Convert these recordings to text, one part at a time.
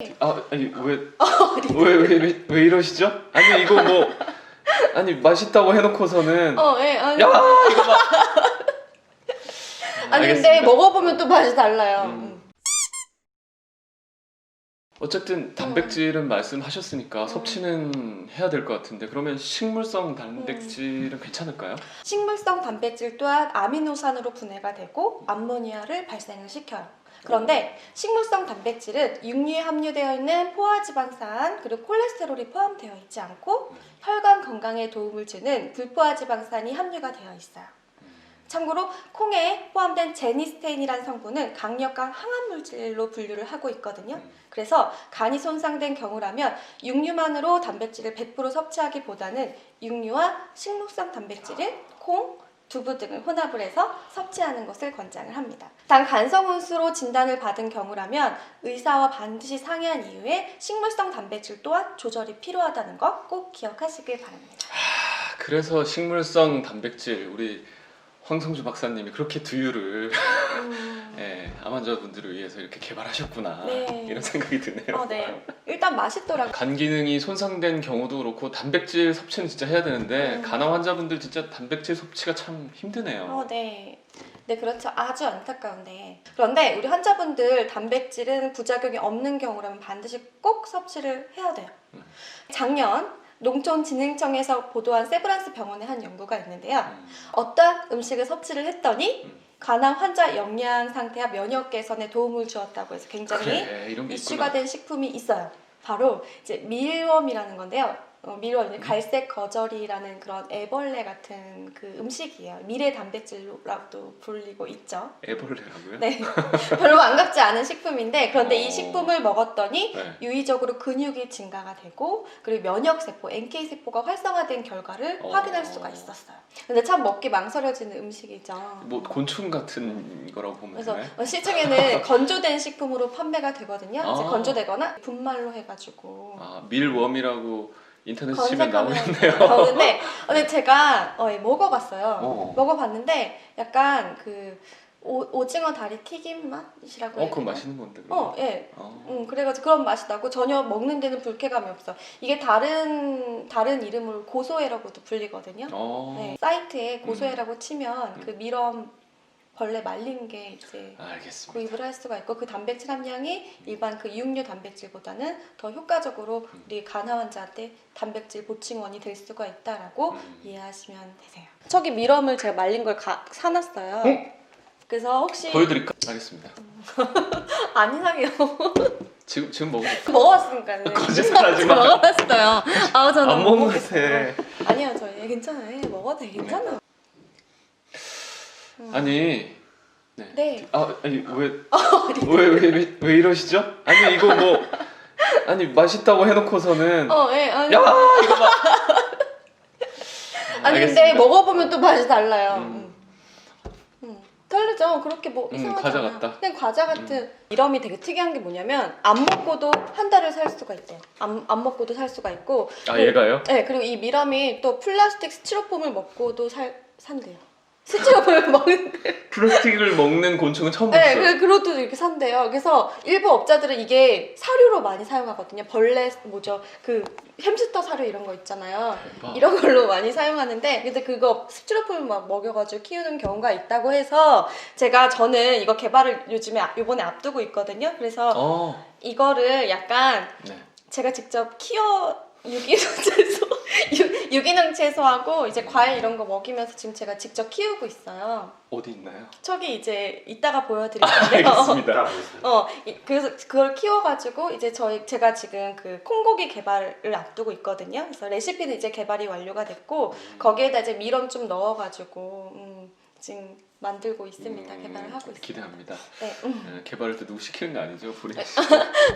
아니 왜 이러시죠? 아니 이거 뭐 아니 맛있다고 해놓고서는 예, 아니. 야 이거 막 아니 근데 알겠습니다. 먹어보면 또 맛이 달라요. 어쨌든 단백질은 말씀하셨으니까 섭취는 해야 될 것 같은데 그러면 식물성 단백질은 괜찮을까요? 식물성 단백질 또한 아미노산으로 분해가 되고 암모니아를 발생을 시켜요. 그런데 식물성 단백질은 육류에 함유되어 있는 포화지방산 그리고 콜레스테롤이 포함되어 있지 않고 혈관 건강에 도움을 주는 불포화지방산이 함유가 되어 있어요. 참고로 콩에 포함된 제니스테인이라는 성분은 강력한 항암물질로 분류를 하고 있거든요. 그래서 간이 손상된 경우라면 육류만으로 단백질을 100% 섭취하기보다는 육류와 식물성 단백질을 콩, 두부 등을 혼합을 해서 섭취하는 것을 권장을 합니다. 단 간성훈수로 진단을 받은 경우라면 의사와 반드시 상의한 이후에 식물성 단백질 또한 조절이 필요하다는 거 꼭 기억하시길 바랍니다. 그래서 식물성 단백질 우리 황성주 박사님이 그렇게 두유를 예, 암환자분들을 위해서 이렇게 개발하셨구나 네. 이런 생각이 드네요. 네. 일단 맛있더라고요. 간 기능이 손상된 경우도 그렇고 단백질 섭취는 진짜 해야 되는데 간암 환자분들 진짜 단백질 섭취가 참 힘드네요. 네. 네, 그렇죠. 아주 안타까운데. 그런데 우리 환자분들 단백질은 부작용이 없는 경우라면 반드시 꼭 섭취를 해야 돼요. 작년 농촌진흥청에서 보도한 세브란스 병원의 한 연구가 있는데요. 어떤 음식을 섭취를 했더니 간암 환자 영양 상태와 면역 개선에 도움을 주었다고 해서 굉장히 그래, 이런 게 이슈가 있구나. 된 식품이 있어요. 바로 이제 밀웜이라는 건데요. 밀웜, 갈색 거절이라는 그런 애벌레 같은 그 음식이에요. 밀의 단백질로라고도 불리고 있죠. 애벌레라고요? 네, 별로 반갑지 않은 식품인데 그런데 이 어. 식품을 먹었더니 네. 유의적으로 근육이 증가가 되고 그리고 면역세포, NK세포가 활성화된 결과를 확인할 수가 있었어요. 근데 참 먹기 망설여지는 음식이죠. 뭐 곤충 같은 거라고 보면 그래서 되나요? 시중에는 건조된 식품으로 판매가 되거든요. 이제 아. 건조되거나 분말로 해가지고 밀웜이라고 인터넷 치면 나오겠네요. 근데 제가 먹어봤어요. 어. 먹어봤는데 약간 그 오징어 다리 튀김 맛이라고 해야 그건 되나? 맛있는 건데. 그럼. 예. 그래가지고 그런 맛이 나고 전혀 먹는 데는 불쾌감이 없어. 이게 다른 이름으로 고소해라고도 불리거든요. 네, 사이트에 고소해라고 치면 그 밀웜 벌레 말린 게 이제 알겠습니다. 구입을 할 수가 있고 그 단백질 함량이 일반 그 육류 단백질보다는 더 효과적으로 우리 간암 환자한테 단백질 보충원이 될 수가 있다라고 이해하시면 되세요. 저기 밀웜을 제가 말린 걸 사놨어요. 그래서 혹시 보여드릴까? 알겠습니다. 안 이상해요. 지금 먹어볼까? 먹어봤으니까요. 거짓말하지 마. 먹어봤어요. 저는 안 못 먹는 먹겠어요. 것 아니요, 저희 괜찮아요. 먹어도 되게 괜찮아요. 아니. 네. 아니 왜 이러시죠? 아니 이거 뭐 아니 맛있다고 해놓고서는 예, 아니. 야 이거 막 아니 근데 알겠습니다. 먹어보면 또 맛이 달라요. 다르죠. 그렇게 뭐 이상하지 과자 않아요. 같다. 그냥 과자 같은. 밀웜이 되게 특이한 게 뭐냐면 안 먹고도 한 달을 살 수가 있대요. 안 먹고도 살 수가 있고. 얘가요? 네, 그리고 이 밀웜이 또 플라스틱 스티로폼을 먹고도 산대요. 스티로폼을 먹는데. 플라스틱을 먹는 곤충은 처음 네, 봤어요. 그것도 이렇게 산대요. 그래서 일부 업자들은 이게 사료로 많이 사용하거든요. 벌레 그 햄스터 사료 이런 거 있잖아요. 대박. 이런 걸로 많이 사용하는데 근데 그거 스티로폼을 막 먹여가지고 키우는 경우가 있다고 해서 저는 이거 개발을 요번에 앞두고 있거든요. 그래서 이거를 약간 네. 제가 직접 유기농 채소하고 이제 과일 이런 거 먹이면서 지금 제가 직접 키우고 있어요. 어디 있나요? 저기 이제 이따가 보여드릴 건데요. 알겠습니다. 그래서 그걸 키워가지고 이제 제가 지금 그 콩고기 개발을 앞두고 있거든요. 그래서 레시피는 이제 개발이 완료가 됐고 거기에다 이제 밀웜 좀 넣어가지고 지금 만들고 있습니다. 개발을 하고 있습니다. 기대합니다. 네. 개발할 때 누구 시키는 거 아니죠? 본인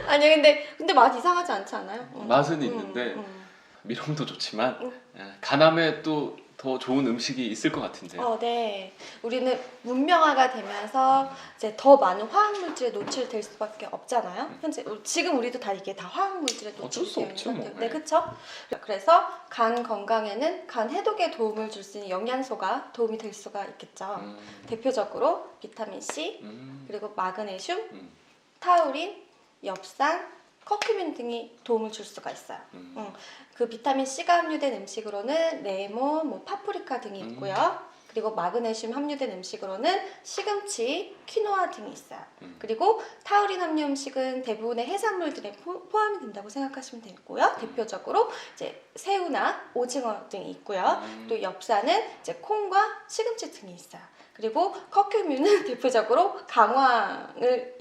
아니 근데 맛 이상하지 않지 않아요? 맛은 있는데 밀웜도 좋지만 간암에 또 더 좋은 음식이 있을 것 같은데요. 네. 우리는 문명화가 되면서 이제 더 많은 화학물질에 노출될 수밖에 없잖아요. 현재 지금 우리도 다 이게 다 화학물질에 어쩔 수 노출되어 없죠, 있는 뭐. 상태. 네, 그렇죠. 그래서 간 건강에는 간 해독에 도움을 줄 수 있는 영양소가 도움이 될 수가 있겠죠. 대표적으로 비타민 C, 그리고 마그네슘, 타우린, 엽산, 커큐민 등이 도움을 줄 수가 있어요. 그 비타민 C가 함유된 음식으로는 레몬, 뭐 파프리카 등이 있고요. 그리고 마그네슘 함유된 음식으로는 시금치, 퀴노아 등이 있어요. 그리고 타우린 함유 음식은 대부분의 해산물들에 포함이 된다고 생각하시면 되고요. 대표적으로 이제 새우나 오징어 등이 있고요. 또 엽산은 이제 콩과 시금치 등이 있어요. 그리고 커큐민은 대표적으로 강황을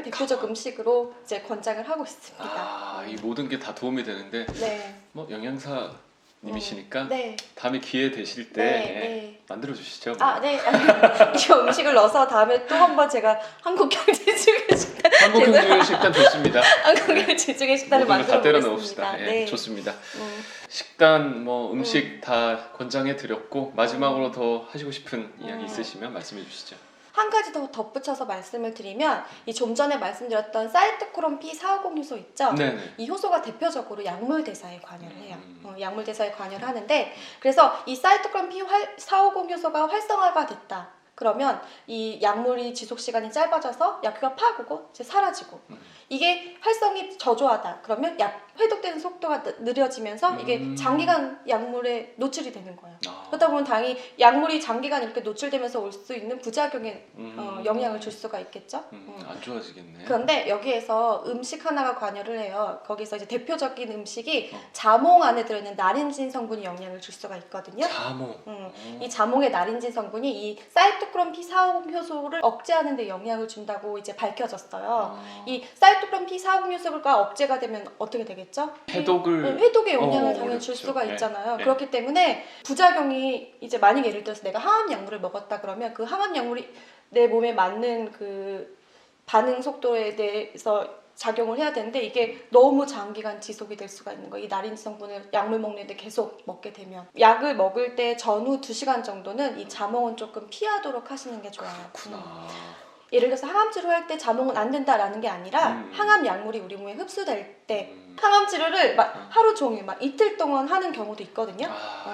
대표적 음식으로 이제 권장을 하고 있습니다. 아, 이 모든 게 다 도움이 되는데 네. 뭐 영양사님이시니까 네. 다음에 기회 되실 때 네. 만들어 주시죠. 아, 네. 이 음식을 넣어서 다음에 또 한번 제가 한국경제지중해 식단 한국경제 식단 좋습니다. 한국경제지중해 식단을 모든 걸 다 때려 만들어 넣읍시다. 보겠습니다. 예, 네. 좋습니다. 식단 뭐 음식 다 권장해 드렸고 마지막으로 더 하시고 싶은 이야기 있으시면 말씀해 주시죠. 한 가지 더 덧붙여서 말씀을 드리면 이 좀 전에 말씀드렸던 사이토크롬 P450 효소 있죠? 네네. 이 효소가 대표적으로 약물 대사에 관여를 해요. 약물 대사에 관여를 하는데 그래서 이 사이토크롬 P450 효소가 활성화가 됐다. 그러면 이 약물이 지속 시간이 짧아져서 약효가 팍 오고 이제 사라지고 이게 활성이 저조하다. 그러면 회독되는 속도가 느려지면서 이게 장기간 약물에 노출이 되는 거예요. 그러다 보면 당연히 약물이 장기간 이렇게 노출되면서 올 수 있는 부작용에 영향을 줄 수가 있겠죠. 안 좋아지겠네. 그런데 여기에서 음식 하나가 관여를 해요. 거기서 이제 대표적인 음식이 자몽 안에 들어있는 나린진 성분이 영향을 줄 수가 있거든요. 자몽. 이 자몽의 나린진 성분이 이 사이토크롬 P450 효소를 억제하는 데 영향을 준다고 이제 밝혀졌어요. 이 사이토크롬 P450 효소가 억제가 되면 어떻게 되겠죠? 회독에 영향을 당연히 줄 수가 있잖아요. 네. 그렇기 때문에 부작용이 이제 만약에 예를 들어서 내가 항암 약물을 먹었다 그러면 그 항암 약물이 내 몸에 맞는 그 반응 속도에 대해서 작용을 해야 되는데 이게 너무 장기간 지속이 될 수가 있는 거예요. 이 나린 성분을 약물 먹는데 계속 먹게 되면 약을 먹을 때 전후 2시간 정도는 이 자몽은 조금 피하도록 하시는 게 좋아요. 그렇구나. 예를 들어서 항암 치료할 때 자몽은 안 된다라는 게 아니라 항암 약물이 우리 몸에 흡수될 때 항암 치료를 막 하루 종일 막 이틀 동안 하는 경우도 있거든요.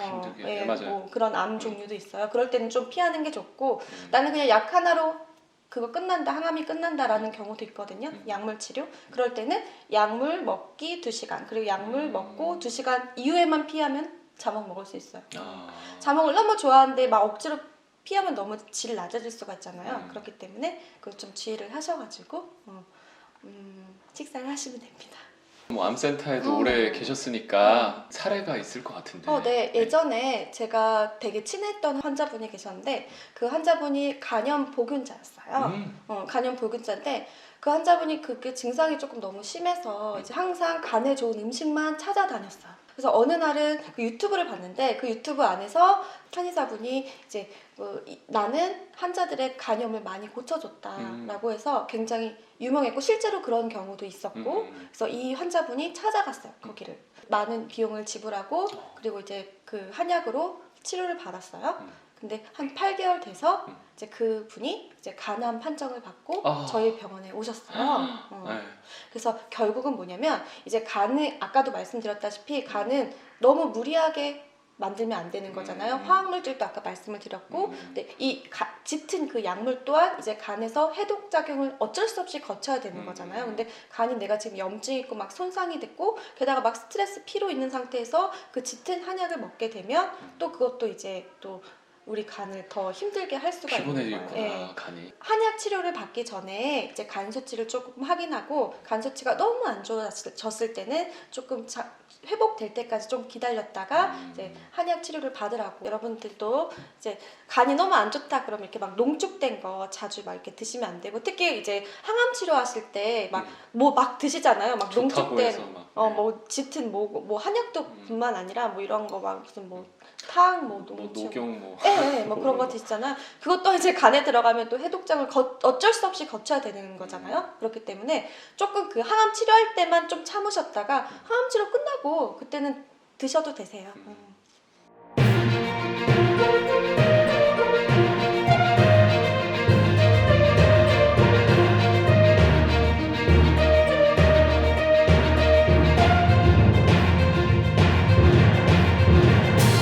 힘들게. 예, 맞아요. 뭐 그런 암 종류도 있어요. 그럴 때는 좀 피하는 게 좋고 나는 그냥 약 하나로 그거 끝난다, 항암이 끝난다라는 경우도 있거든요. 약물 치료. 그럴 때는 약물 먹기 2시간 그리고 약물 먹고 2시간 이후에만 피하면 자몽 먹을 수 있어요. 자몽을 너무 좋아하는데 막 억지로 피하면 너무 질 낮아질 수가 있잖아요. 그렇기 때문에 그걸 좀 주의를 하셔가지고 식사를 하시면 됩니다. 뭐 암센터에도 오래 계셨으니까 사례가 있을 것 같은데. 네. 예전에 제가 되게 친했던 환자분이 계셨는데 그 환자분이 간염 보균자였어요. 간염 보균자인데 그 환자분이 그게 증상이 조금 너무 심해서 이제 항상 간에 좋은 음식만 찾아다녔어요. 그래서 어느 날은 그 유튜브를 봤는데 그 유튜브 안에서 한의사분이 이제 나는 환자들의 간염을 많이 고쳐줬다라고 해서 굉장히 유명했고 실제로 그런 경우도 있었고 그래서 이 환자분이 찾아갔어요. 거기를 많은 비용을 지불하고 그리고 이제 그 한약으로 치료를 받았어요. 근데 한 8개월 돼서 이제 그 분이 이제 간암 판정을 받고 저희 병원에 오셨어요. 그래서 결국은 뭐냐면 이제 간을 아까도 말씀드렸다시피 간은 너무 무리하게 만들면 안 되는 거잖아요. 화학물질도 아까 말씀을 드렸고, 근데 이 짙은 그 약물 또한 이제 간에서 해독 작용을 어쩔 수 없이 거쳐야 되는 거잖아요. 근데 간이 내가 지금 염증이 있고 막 손상이 됐고, 게다가 막 스트레스 피로 있는 상태에서 그 짙은 한약을 먹게 되면 또 그것도 이제 또 우리 간을 더 힘들게 할 수가 있는 거예요. 피곤해지구나, 간이. 한약 치료를 받기 전에 이제 간 수치를 조금 확인하고 간 수치가 너무 안 좋아졌을 때는 조금 회복될 때까지 좀 기다렸다가 이제 한약 치료를 받으라고. 여러분들도 이제 간이 너무 안 좋다 그러면 이렇게 막 농축된 거 자주 막 이렇게 드시면 안 되고 특히 이제 항암 치료하실 때 막 뭐 막 드시잖아요. 막 농축된 뭐 짙은 뭐 한약도 뿐만 아니라 뭐 이런 거 막 무슨 뭐 탕, 뭐 녹용, 뭐 그런 거 드시잖아요. 그것도 이제 간에 들어가면 또 해독장을 어쩔 수 없이 거쳐야 되는 거잖아요. 그렇기 때문에 조금 그 항암 치료할 때만 좀 참으셨다가 항암 치료 끝나고 그때는 드셔도 되세요.